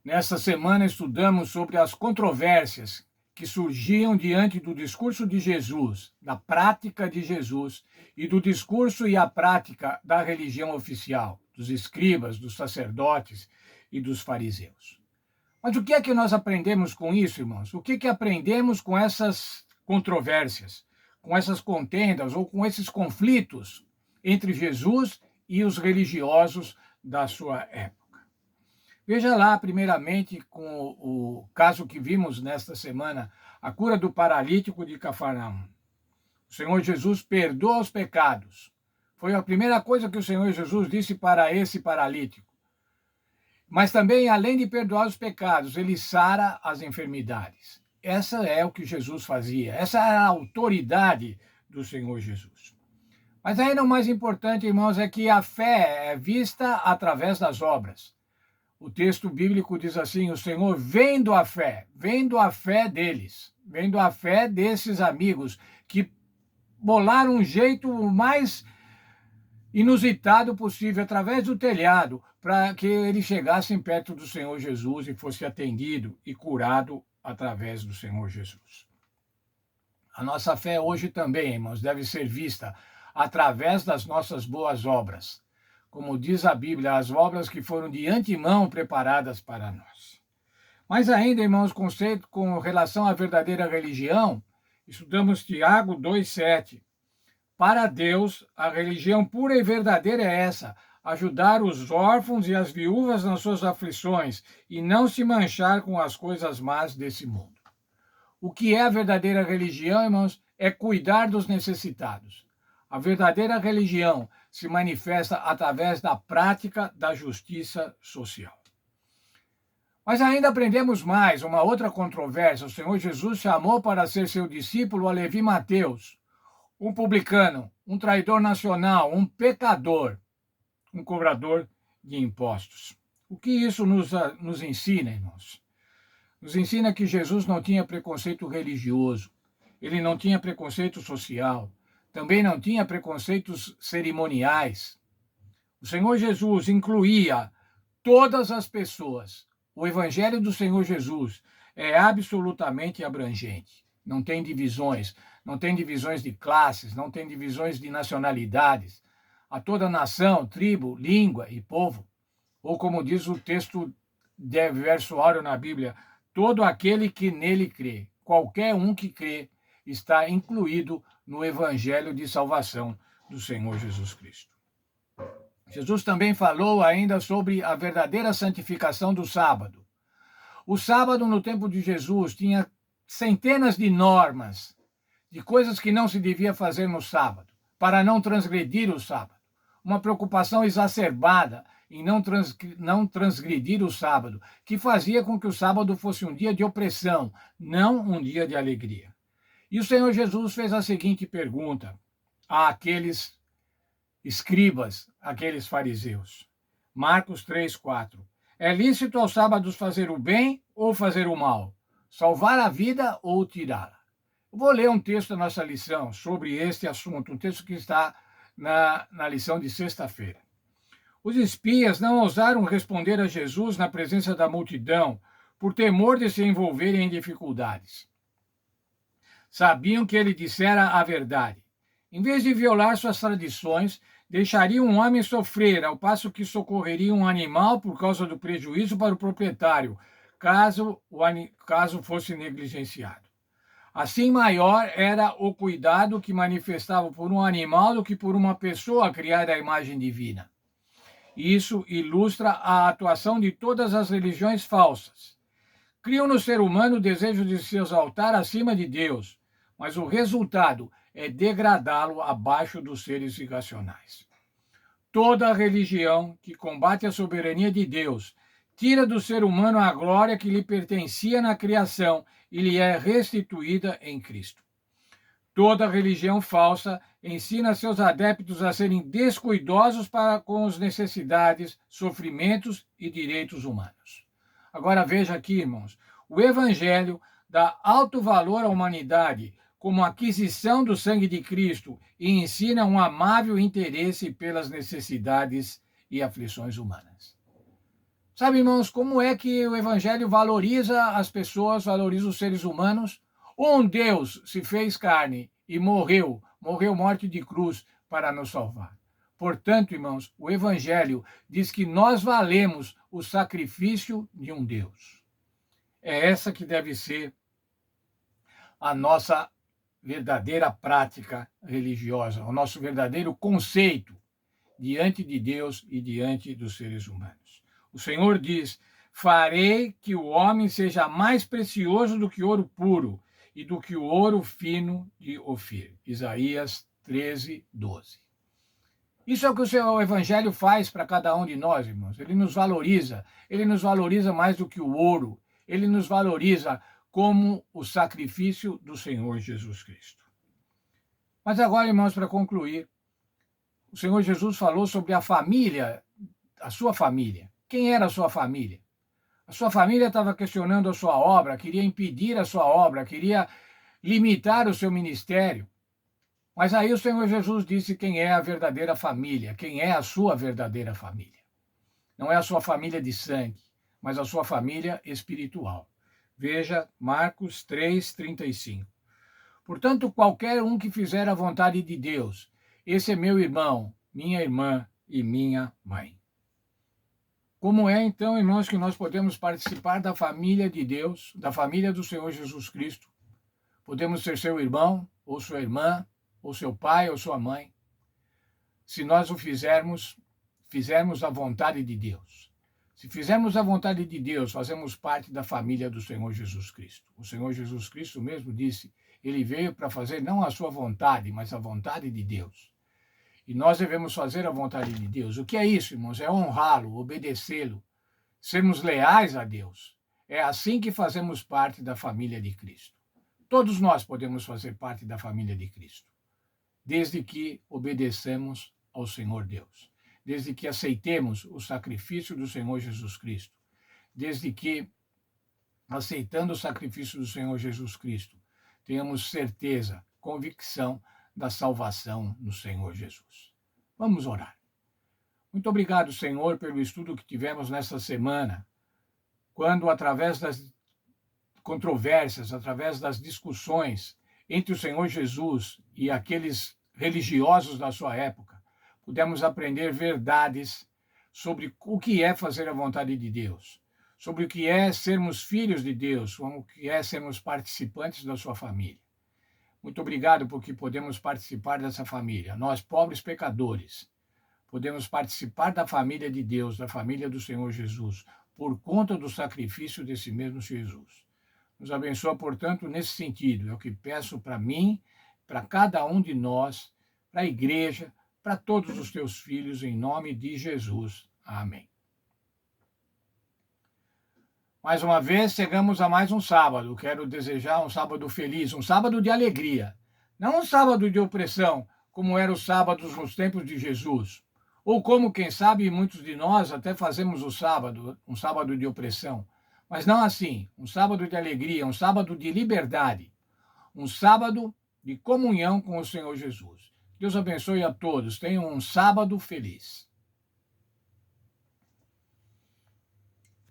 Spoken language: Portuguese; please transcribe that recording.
Nesta semana estudamos sobre as controvérsias que surgiam diante do discurso de Jesus, da prática de Jesus e do discurso e a prática da religião oficial, dos escribas, dos sacerdotes e dos fariseus. Mas o que é que nós aprendemos com isso, irmãos? O que é que aprendemos com essas controvérsias, com essas contendas ou com esses conflitos entre Jesus e os religiosos da sua época? Veja lá, primeiramente, com o caso que vimos nesta semana, a cura do paralítico de Cafarnaum. O Senhor Jesus perdoa os pecados. Foi a primeira coisa que o Senhor Jesus disse para esse paralítico. Mas também, além de perdoar os pecados, ele sara as enfermidades. Essa é o que Jesus fazia. Essa é a autoridade do Senhor Jesus. Mas ainda o mais importante, irmãos, é que a fé é vista através das obras. O texto bíblico diz assim: o Senhor vendo a fé deles, vendo a fé desses amigos que bolaram um jeito o mais inusitado possível, através do telhado, para que eles chegassem perto do Senhor Jesus e fosse atendido e curado através do Senhor Jesus. A nossa fé hoje também, irmãos, deve ser vista através das nossas boas obras. Como diz a Bíblia, as obras que foram de antemão preparadas para nós. Mas ainda, irmãos, conceito com relação à verdadeira religião, estudamos Tiago 2,7. Para Deus, a religião pura e verdadeira é essa: ajudar os órfãos e as viúvas nas suas aflições e não se manchar com as coisas más desse mundo. O que é a verdadeira religião, irmãos? É cuidar dos necessitados. A verdadeira religião se manifesta através da prática da justiça social. Mas ainda aprendemos mais, uma outra controvérsia. O Senhor Jesus chamou para ser seu discípulo a Levi Mateus, um publicano, um traidor nacional, um pecador, um cobrador de impostos. O que isso nos ensina, irmãos? Nos ensina que Jesus não tinha preconceito religioso, ele não tinha preconceito social, também não tinha preconceitos cerimoniais. O Senhor Jesus incluía todas as pessoas. O Evangelho do Senhor Jesus é absolutamente abrangente. Não tem divisões de classes, não tem divisões de nacionalidades. A toda nação, tribo, língua e povo. Ou como diz o texto de verso áureo na Bíblia, todo aquele que nele crê, qualquer um que crê, está incluído no Evangelho de salvação do Senhor Jesus Cristo. Jesus também falou ainda sobre a verdadeira santificação do sábado. O sábado, no tempo de Jesus, tinha centenas de normas, de coisas que não se devia fazer no sábado, para não transgredir o sábado. Uma preocupação exacerbada em não transgredir o sábado, que fazia com que o sábado fosse um dia de opressão, não um dia de alegria. E o Senhor Jesus fez a seguinte pergunta àqueles escribas, àqueles fariseus. Marcos 3,4. É lícito aos sábados fazer o bem ou fazer o mal? Salvar a vida ou tirá-la? Eu vou ler um texto da nossa lição sobre este assunto, um texto que está na lição de sexta-feira. Os espias não ousaram responder a Jesus na presença da multidão, por temor de se envolverem em dificuldades. Sabiam que ele dissera a verdade. Em vez de violar suas tradições, deixariam um homem sofrer, ao passo que socorreriam um animal por causa do prejuízo para o proprietário, caso fosse negligenciado. Assim, maior era o cuidado que manifestava por um animal do que por uma pessoa criada à imagem divina. Isso ilustra a atuação de todas as religiões falsas. Criam no ser humano o desejo de se exaltar acima de Deus, mas o resultado é degradá-lo abaixo dos seres irracionais. Toda religião que combate a soberania de Deus tira do ser humano a glória que lhe pertencia na criação e lhe é restituída em Cristo. Toda religião falsa ensina seus adeptos a serem descuidosos com as necessidades, sofrimentos e direitos humanos. Agora veja aqui, irmãos, o Evangelho dá alto valor à humanidade como aquisição do sangue de Cristo e ensina um amável interesse pelas necessidades e aflições humanas. Sabe, irmãos, como é que o Evangelho valoriza as pessoas, valoriza os seres humanos? Um Deus se fez carne e morreu morte de cruz para nos salvar. Portanto, irmãos, o Evangelho diz que nós valemos o sacrifício de um Deus. É essa que deve ser a nossa verdadeira prática religiosa, o nosso verdadeiro conceito diante de Deus e diante dos seres humanos. O Senhor diz: farei que o homem seja mais precioso do que ouro puro e do que o ouro fino de Ofir. Isaías 13, 12. Isso é o que o Evangelho faz para cada um de nós, irmãos. Ele nos valoriza mais do que o ouro, ele nos valoriza como o sacrifício do Senhor Jesus Cristo. Mas agora, irmãos, para concluir, o Senhor Jesus falou sobre a família, a sua família. Quem era a sua família? A sua família estava questionando a sua obra, queria impedir a sua obra, queria limitar o seu ministério. Mas aí o Senhor Jesus disse quem é a verdadeira família, quem é a sua verdadeira família. Não é a sua família de sangue, mas a sua família espiritual. Veja Marcos 3:35. Portanto, qualquer um que fizer a vontade de Deus, esse é meu irmão, minha irmã e minha mãe. Como é, então, irmãos, que nós podemos participar da família de Deus, da família do Senhor Jesus Cristo? Podemos ser seu irmão, ou sua irmã, ou seu pai, ou sua mãe, se nós o fizermos a vontade de Deus. Se fizermos a vontade de Deus, fazemos parte da família do Senhor Jesus Cristo. O Senhor Jesus Cristo mesmo disse, ele veio para fazer não a sua vontade, mas a vontade de Deus. E nós devemos fazer a vontade de Deus. O que é isso, irmãos? É honrá-lo, obedecê-lo, sermos leais a Deus. É assim que fazemos parte da família de Cristo. Todos nós podemos fazer parte da família de Cristo, desde que obedeçamos ao Senhor Deus, desde que aceitemos o sacrifício do Senhor Jesus Cristo, desde que, aceitando o sacrifício do Senhor Jesus Cristo, tenhamos certeza, convicção da salvação no Senhor Jesus. Vamos orar. Muito obrigado, Senhor, pelo estudo que tivemos nesta semana, quando, através das controvérsias, através das discussões entre o Senhor Jesus e aqueles religiosos da sua época, pudemos aprender verdades sobre o que é fazer a vontade de Deus, sobre o que é sermos filhos de Deus, como o que é sermos participantes da sua família. Muito obrigado porque podemos participar dessa família. Nós, pobres pecadores, podemos participar da família de Deus, da família do Senhor Jesus, por conta do sacrifício desse mesmo Jesus. Nos abençoa, portanto, nesse sentido. É o que peço para mim, para cada um de nós, para a igreja, para todos os teus filhos, em nome de Jesus. Amém. Mais uma vez, chegamos a mais um sábado. Quero desejar um sábado feliz, um sábado de alegria. Não um sábado de opressão, como eram os sábados nos tempos de Jesus. Ou como, quem sabe, muitos de nós até fazemos o sábado, um sábado de opressão. Mas não assim, um sábado de alegria, um sábado de liberdade. Um sábado de comunhão com o Senhor Jesus. Deus abençoe a todos. Tenham um sábado feliz.